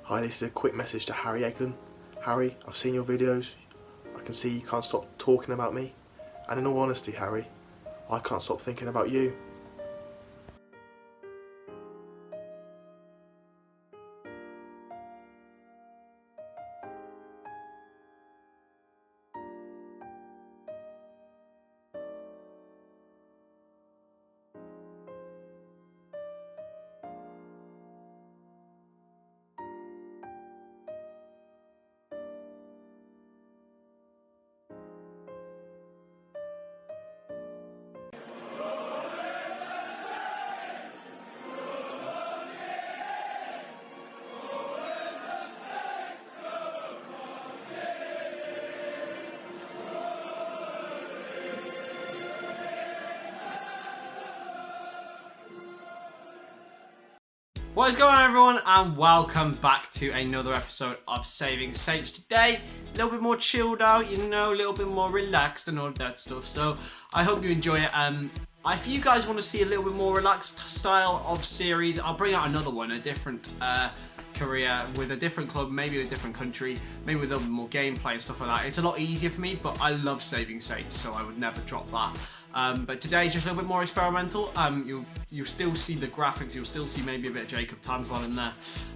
Hi, this is a quick message to Harry Eglin. Harry, I've seen your videos. I can see you can't stop talking about me. And in all honesty, Harry, I can't stop thinking about you. What is going on, everyone, and welcome back to another episode of Saving Saints. Today, a little bit more chilled out, you know, a little bit more relaxed and all that stuff. So I hope you enjoy it. If you guys want to see a little bit more relaxed style of series, I'll bring out another one, a different career with a different club, maybe a different country, maybe with a little bit more gameplay and stuff like that. It's a lot easier for me, but I love Saving Saints, so I would never drop that. But today is just a little bit more experimental. You'll still see the graphics, you'll still see maybe a bit of Jacob Tanswell in there.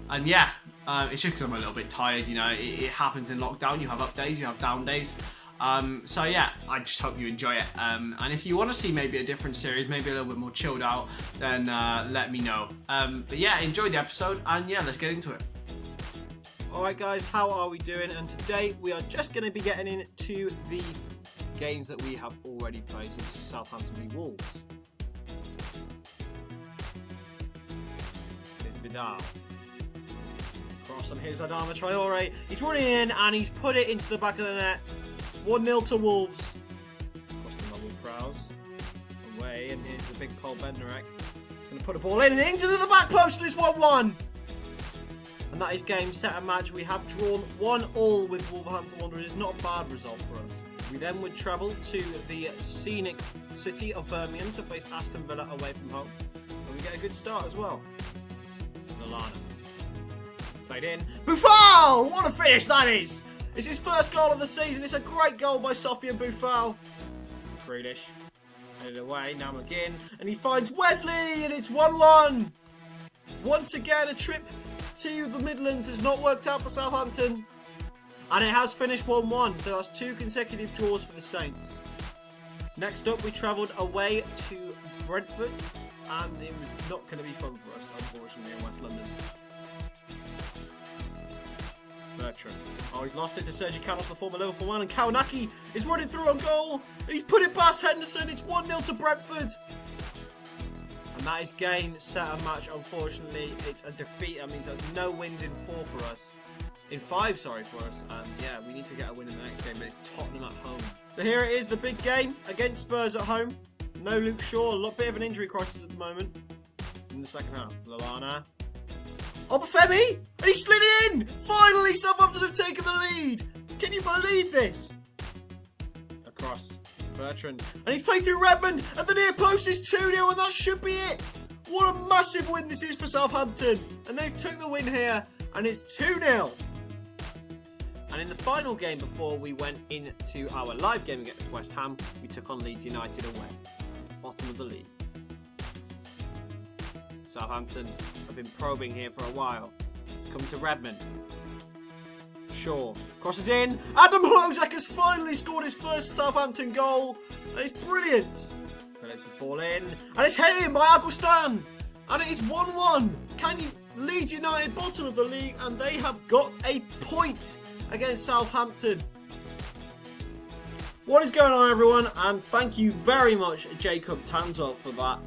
And yeah, it's just because I'm a little bit tired, you know, it happens in lockdown, you have up days, you have down days. So yeah, I just hope you enjoy it. And if you want to see maybe a different series, maybe a little bit more chilled out, then let me know. But yeah, enjoy the episode, and yeah, let's get into it. Alright guys, how are we doing? And today we are just going to be getting into the games that we have already played since Southampton v Wolves. Here's Vidal. Cross, and here's Adama Traore. He's running in and he's put it into the back of the net. 1-0 to Wolves. Cross the Marble Prowse. Away, and here's the big Paul Bednarek. Going to put a ball in and into the back post, and it's 1-1. And that is game, set, and match. We have drawn 1-1 with Wolverhampton Wanderers. It's not a bad result for us. We then would travel to the scenic city of Birmingham to face Aston Villa away from home. And we get a good start as well. Lallana. Played in. Boufal! What a finish that is! It's his first goal of the season. It's a great goal by Sofiane Boufal. Grealish. Headed away. Now McGinn. And he finds Wesley! And it's 1-1! Once again, a trip to the Midlands has not worked out for Southampton. And it has finished 1-1, so that's 2 consecutive draws for the Saints. Next up, we travelled away to Brentford, and it was not going to be fun for us, unfortunately, in West London. Bertrand. Oh, he's lost it to Sergi Canos, the former Liverpool man, and Kawanaki is running through on goal, and he's put it past Henderson. It's 1-0 to Brentford. And that is game, set, and match. Unfortunately, it's a defeat. That means there's no wins in 4 for us. In 5, sorry, for us. And yeah, we need to get a win in the next game, but it's Tottenham at home. So here it is, the big game against Spurs at home. No Luke Shaw, a bit of an injury crisis at the moment. In the second half, Lallana. Obafemi! And he slid it in! Finally, Southampton have taken the lead! Can you believe this? Across to Bertrand. And he's played through Redmond, and the near post is 2-0, and that should be it! What a massive win this is for Southampton! And they've took the win here, and it's 2-0. And in the final game before we went into our live game against West Ham, we took on Leeds United away. Bottom of the league. Southampton have been probing here for a while. It's come to Redmond. Shaw crosses in. Adam Hlozek has finally scored his first Southampton goal. And it's brilliant. Phillips' ball in. And it's headed in by Agustin. And it is 1-1. Can you... Leeds United, bottom of the league, and they have got a point against Southampton. What is going on, everyone? And thank you very much, Jacob Tanswell, for that.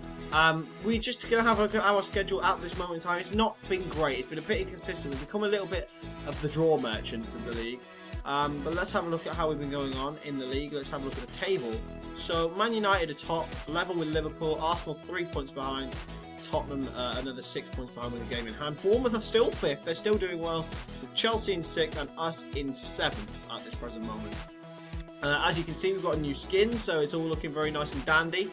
We're just going to have a look at our schedule at this moment in time. It's not been great. It's been a bit inconsistent. We've become a little bit of the draw merchants of the league. But let's have a look at how we've been going on in the league. Let's have a look at the table. So, Man United are top, level with Liverpool. Arsenal 3 points behind. Tottenham another 6 points behind with a game in hand. Bournemouth are still 5th. They're still doing well. With Chelsea in 6th and us in 7th at this present moment. As you can see, we've got a new skin, so it's all looking very nice and dandy.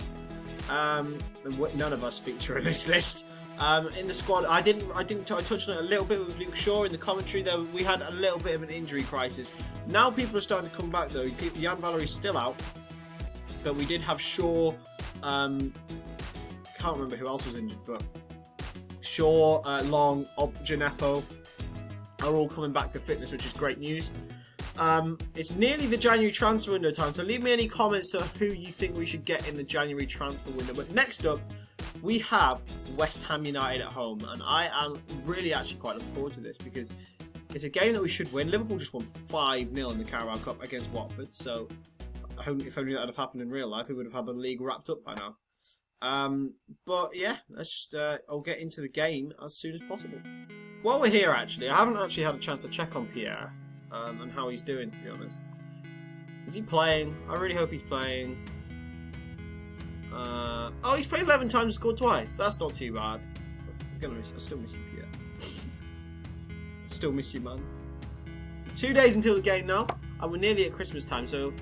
None of us feature in this list. In the squad, I touched on it a little bit with Luke Shaw in the commentary. Though we had a little bit of an injury crisis. Now people are starting to come back though. Jan Valerie's still out, but we did have Shaw. Can't remember who else was injured, but Shaw, Long, Gineppo are all coming back to fitness, which is great news. It's nearly the January transfer window time, so leave me any comments on who you think we should get in the January transfer window. But next up, we have West Ham United at home, and I am really actually quite looking forward to this because it's a game that we should win. Liverpool just won 5-0 in the Carabao Cup against Watford, so if only that had happened in real life, we would have had the league wrapped up by now. But yeah, let's just I'll get into the game as soon as possible. While we're here, actually, I haven't actually had a chance to check on Pierre and how he's doing, to be honest. Is he playing? I really hope he's playing. Oh, he's played 11 times and scored twice. That's not too bad. I still miss you, Pierre. Still miss you, man. 2 days until the game now, and we're nearly at Christmas time, so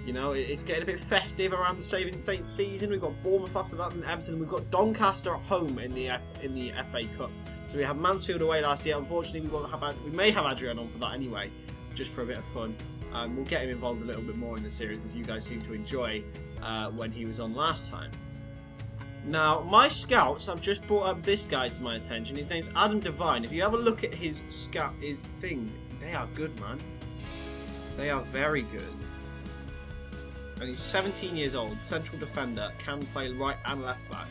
you know it's getting a bit festive around the Saving Saints season. We've got Bournemouth after that, and Everton. We've got Doncaster at home in the FA Cup. So we have Mansfield away last year. Unfortunately, we may have Adrian on for that anyway, just for a bit of fun. We'll get him involved a little bit more in the series, as you guys seem to enjoy when he was on last time. Now, my scouts, I've just brought up this guy to my attention. His name's Adam Devine. If you have a look at his things, they are good, man. They are very good. And he's 17 years old, central defender, can play right and left back.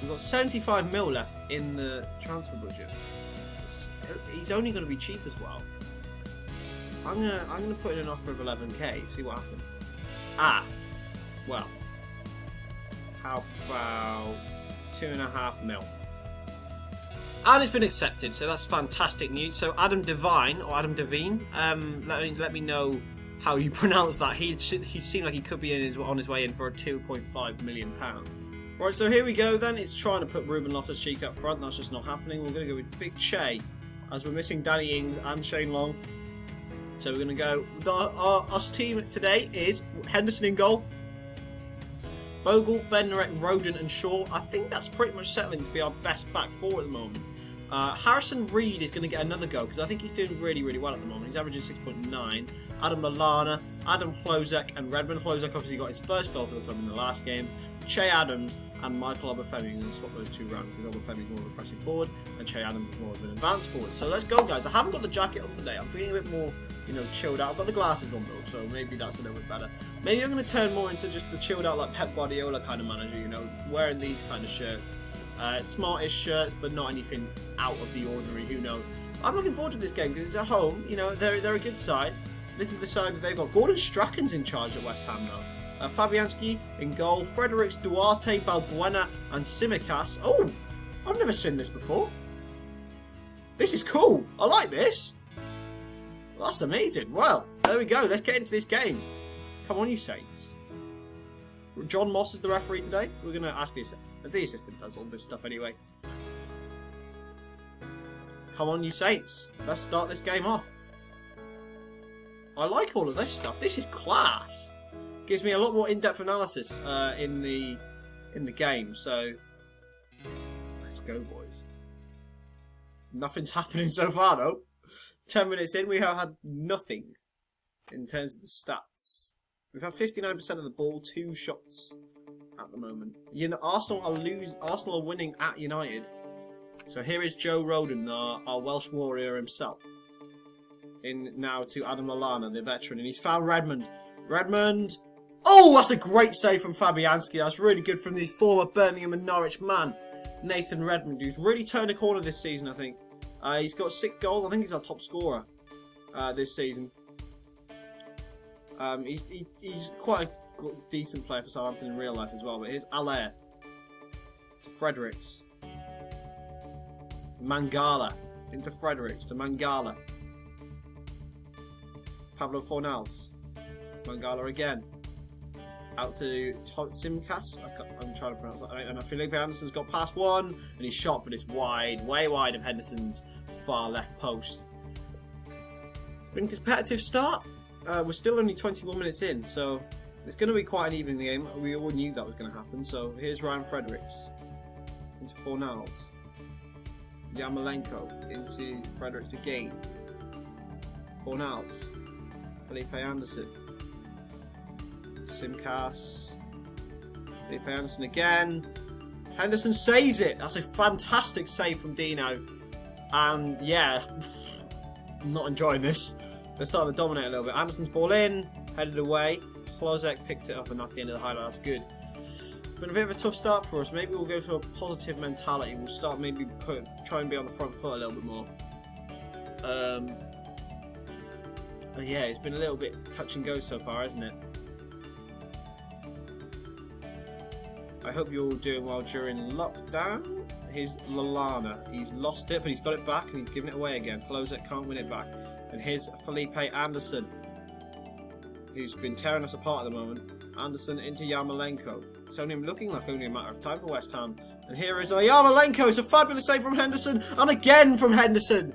We've got 75 mil left in the transfer budget. He's only going to be cheap as well. I'm gonna put in an offer of 11k. See what happens. Well, how about 2.5 mil? And it's been accepted, so that's fantastic news. So Adam Devine or Adam Devine, let me know how you pronounce that. He seemed like he could be on his way in for a £2.5 million. Right, so here we go then. It's trying to put Ruben Loftus-Cheek up front. That's just not happening. We're going to go with Big Che, as we're missing Danny Ings and Shane Long. So we're going to go with our team today is Henderson in goal, Bogle, Bednarek, Rodon and Shaw. I think that's pretty much settling to be our best back four at the moment. Harrison Reed is going to get another go because I think he's doing really, really well at the moment. He's averaging 6.9. Adam Lallana, Adam Hlozek and Redmond. Hlozek obviously got his first goal for the club in the last game. Che Adams and Michael Obafemi. We're going to swap those two around because Obafemi is more of a pressing forward and Che Adams is more of an advanced forward. So let's go, guys. I haven't got the jacket on today. I'm feeling a bit more, chilled out. I've got the glasses on though, so maybe that's a little bit better. Maybe I'm going to turn more into just the chilled out like Pep Guardiola kind of manager, wearing these kind of shirts. Smartish shirts, but not anything out of the ordinary. Who knows? I'm looking forward to this game because it's at home. They're a good side. This is the side that they've got. Gordon Strachan's in charge at West Ham now. Fabianski in goal. Fredericks, Duarte, Balbuena, and Simicas. Oh, I've never seen this before. This is cool. I like this. That's amazing. Well, there we go. Let's get into this game. Come on, you Saints. John Moss is the referee today. We're going to ask the assistant does all this stuff anyway. Come on, you Saints. Let's start this game off. I like all of this stuff. This is class. Gives me a lot more in-depth analysis in the game. So let's go, boys. Nothing's happening so far though. 10 minutes in, we have had nothing in terms of the stats. We've had 59% of the ball, 2 shots at the moment. Arsenal are winning at United. So here is Joe Rodon, our Welsh warrior himself. In now to Adam Lallana, the veteran, and he's found Redmond. Redmond! Oh, that's a great save from Fabianski. That's really good from the former Birmingham and Norwich man, Nathan Redmond, who's really turned a corner this season, I think. He's got 6 goals. I think he's our top scorer this season. He's quite a decent player for Southampton in real life as well. But here's Allaire to Fredericks. Mangala into Fredericks to Mangala. Pablo Fornals. Mangala again. Out to Simcas. I'm trying to pronounce that. And Felipe Anderson's got past one. And he's shot, but it's wide. Way wide of Henderson's far left post. It's been a competitive start. We're still only 21 minutes in. So it's going to be quite an even game. We all knew that was going to happen. So here's Ryan Fredericks. Into Fornals. Yarmolenko into Fredericks again. Fornals. Felipe Anderson. Simcas. Felipe Anderson again. Henderson saves it. That's a fantastic save from Dino. And yeah, I'm not enjoying this. They're starting to dominate a little bit. Anderson's ball in, headed away. Klozek picks it up, and that's the end of the highlight. That's good. It's been a bit of a tough start for us. Maybe we'll go for a positive mentality. We'll start maybe try and be on the front foot a little bit more. But yeah, it's been a little bit touch and go so far, hasn't it? I hope you're all doing well during lockdown. Here's Lallana. He's lost it, but he's got it back, and he's giving it away again. Klozek can't win it back. And here's Felipe Anderson, who's been tearing us apart at the moment. Anderson into Yarmolenko. It's only looking like only a matter of time for West Ham. And here is Yarmolenko. It's a fabulous save from Henderson, and again from Henderson.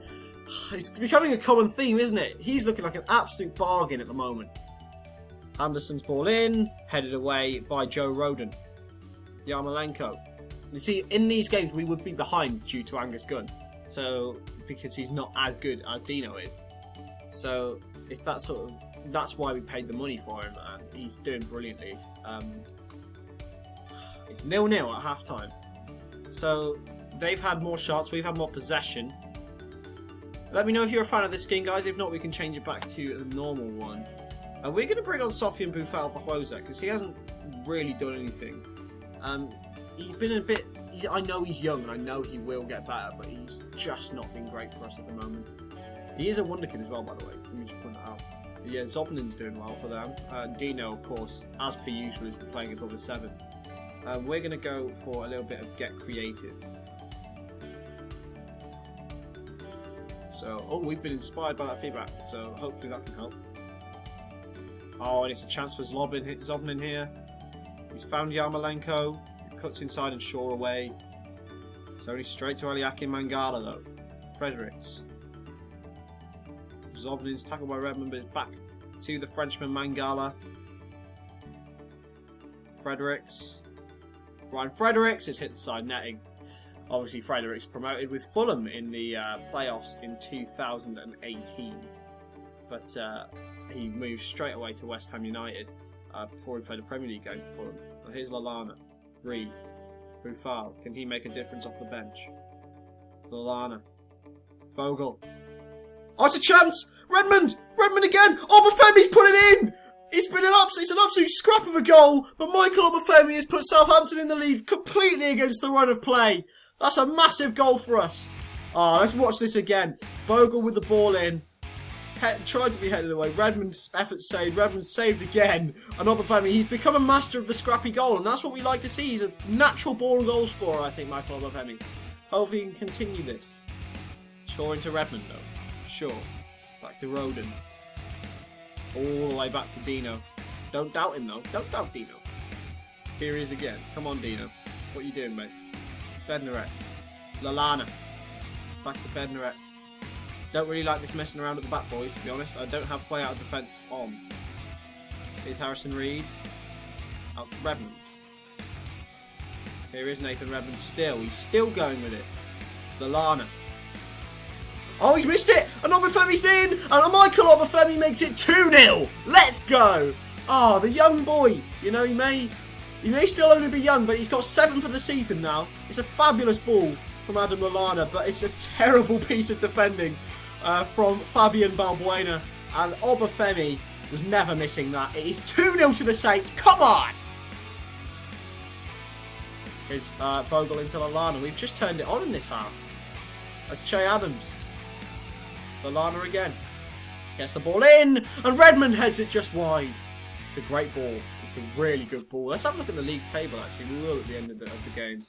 It's becoming a common theme, isn't it? He's looking like an absolute bargain at the moment. Anderson's ball in, headed away by Joe Rodon. Yarmolenko. You see, in these games we would be behind due to Angus Gunn, so because he's not as good as Dino is. So it's that sort of, that's why we paid the money for him, and he's doing brilliantly. It's 0-0 at half time. So they've had more shots, we've had more possession. Let me know if you're a fan of this scheme, guys. If not, we can change it back to the normal one. And we're going to bring on Sofian Boufal for Klozek, because he hasn't really done anything. He's been a bit... I know he's young, and I know he will get better, but he's just not been great for us at the moment. He is a wonderkid as well, by the way. Let me just point that out. But yeah, Zoblin's doing well for them. Dino, of course, as per usual, is playing above the 7. We're going to go for a little bit of get creative. So, oh, we've been inspired by that feedback, so hopefully that can help. Oh, and it's a chance for Zoblin here. He's found Yarmolenko. He cuts inside and Shaw away. It's only straight to Eliakim Mangala, though. Fredericks. Zoblin's tackled by Redmond, but it's back to the Frenchman Mangala. Fredericks. Ryan Fredericks has hit the side netting. Obviously, Fredericks promoted with Fulham in the playoffs in 2018. But he moved straight away to West Ham United before he played a Premier League game for Fulham. Now here's Lallana. Reed. Boufal. Can he make a difference off the bench? Lallana. Bogle. Oh, it's a chance! Redmond! Redmond again! Obafemi's put it in! It's an absolute scrap of a goal, but Michael Obafemi has put Southampton in the lead completely against the run of play. That's a massive goal for us. Oh, let's watch this again. Bogle with the ball in. Tried to be headed away. Redmond's effort saved. Redmond saved again. And Obafemi, he's become a master of the scrappy goal, and that's what we like to see. He's a natural ball goal scorer, I think, Michael Obafemi. Hopefully he can continue this. Shaw into Redmond, though. Shaw. Back to Rodon. All the way back to Dino. Don't doubt him, though. Don't doubt Dino. Here he is again. Come on, Dino. What are you doing, mate? Bednarek. Lallana. Back to Bednarek. Don't really like this messing around at the back, boys, to be honest. I don't have play out of defence on. Here's Harrison Reed. Out to Redmond. Here is Nathan Redmond still. He's still going with it. Lallana. Oh, he's missed it! And Obafemi's in! And Michael Obafemi makes it 2-0! Let's go! Oh, the young boy. You know, he may still only be young, but he's got 7 for the season now. It's a fabulous ball from Adam Lallana, but it's a terrible piece of defending from Fabian Balbuena. And Obafemi was never missing that. It is 2-0 to the Saints. Come on! Here's Bogle into Lallana. We've just turned it on in this half. That's Che Adams. Lallana again. Gets the ball in, and Redmond heads it just wide. It's a great ball. It's a really good ball. Let's have a look at the league table, actually. We will at the end of the game.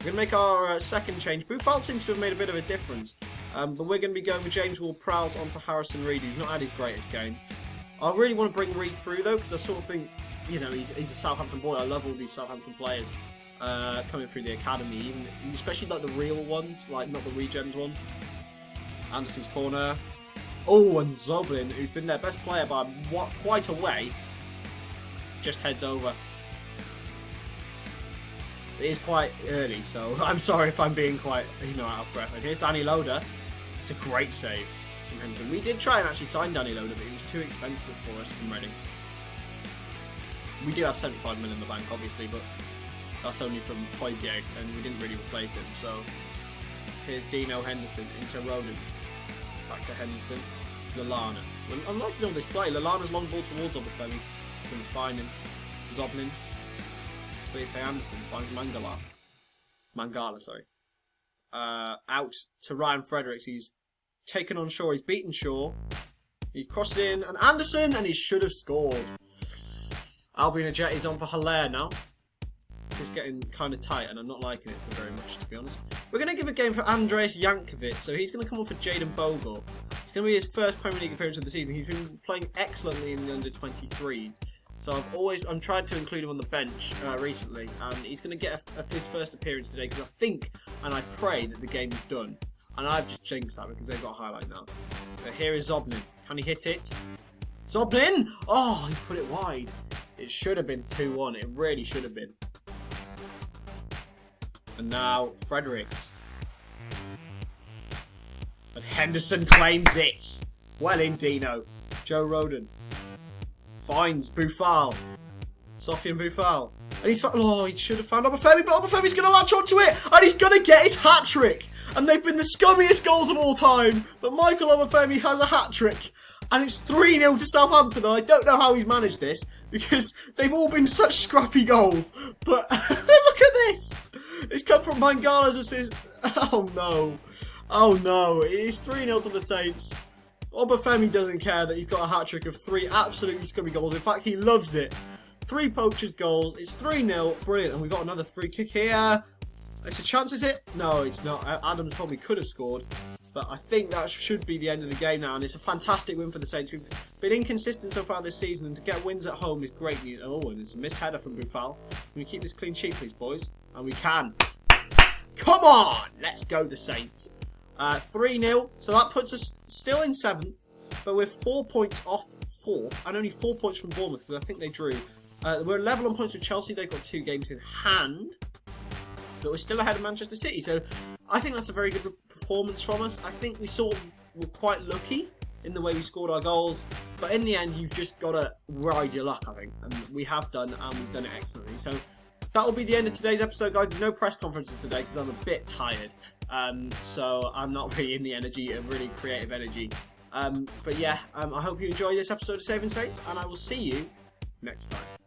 We're going to make our second change. Boufal seems to have made a bit of a difference. But we're going to be going with James Ward-Prowse on for Harrison Reed, who's not had his greatest game. I really want to bring Reed through, though, because I sort of think, you know, he's a Southampton boy. I love all these Southampton players coming through the academy, even especially like the real ones, like not the regens one. Anderson's corner. Oh, and Zoblin, who's been their best player by quite a way, just heads over. It is quite early, so I'm sorry if I'm being quite, out of breath. And here's Danny Loader. It's a great save from Henderson. We did try and actually sign Danny Loader, but he was too expensive for us from Reading. We do have 75 million in the bank, obviously, but that's only from Højbjerg, and we didn't really replace him. So here's Dino Henderson into Roden. Back to Henderson. Lallana. I'm liking all this play. Lallana's long ball towards Obafemi. Couldn't find him. Zobnin. Felipe Anderson finds Mangala, sorry. Out to Ryan Fredericks. He's taken on Shaw. He's beaten Shaw. He's crossed it in. And Anderson! And he should have scored. Albion Ajeti's on for Haller now. It's just getting kind of tight, and I'm not liking it very much, to be honest. We're going to give a game for Andreas Jankovic, so he's going to come on for Jaden Bogle. It's going to be his first Premier League appearance of the season. He's been playing excellently in the under-23s, so I'm trying to include him on the bench recently, and he's going to get his first appearance today, because I think, and I pray, that the game is done. And I've just jinxed that, because they've got a highlight now. But here is Zobnin. Can he hit it? Zobnin! Oh, he's put it wide. It should have been 2-1. It really should have been. And now, Fredericks. And Henderson claims it. Well in, Dino. Joe Roden. Finds Boufal. Sofian Boufal. And he's he should have found Obafemi, but Obafemi's going to latch onto it. And he's going to get his hat-trick. And they've been the scummiest goals of all time. But Michael Obafemi has a hat-trick. And it's 3-0 to Southampton. And I don't know how he's managed this, because they've all been such scrappy goals. But look at this. It's come from Mangala's assist. Oh no. Oh no. It's 3-0 to the Saints. Obafemi doesn't care that he's got a hat-trick of 3 absolutely scummy goals. In fact, he loves it. 3 poachers goals. It's 3-0. Brilliant. And we've got another free kick here. It's a chance, is it? No, it's not. Adams probably could have scored. But I think that should be the end of the game now. And it's a fantastic win for the Saints. We've been inconsistent so far this season. And to get wins at home is great news. Oh, and it's a missed header from Boufal. Can we keep this clean sheet, please, boys? And we can. Come on! Let's go, the Saints. 3-0. So that puts us still in 7th. But we're 4 points off 4th. And only 4 points from Bournemouth, because I think they drew. We're level on points with Chelsea. They've got 2 games in hand. But we're still ahead of Manchester City. So I think that's a very good performance from us. I think we sort of were quite lucky in the way we scored our goals. But in the end, you've just got to ride your luck, I think. And we have done, and we've done it excellently. So that will be the end of today's episode, guys. There's no press conferences today because I'm a bit tired. So I'm not really in the energy of really creative energy. But yeah, I hope you enjoy this episode of Saving Saints. And I will see you next time.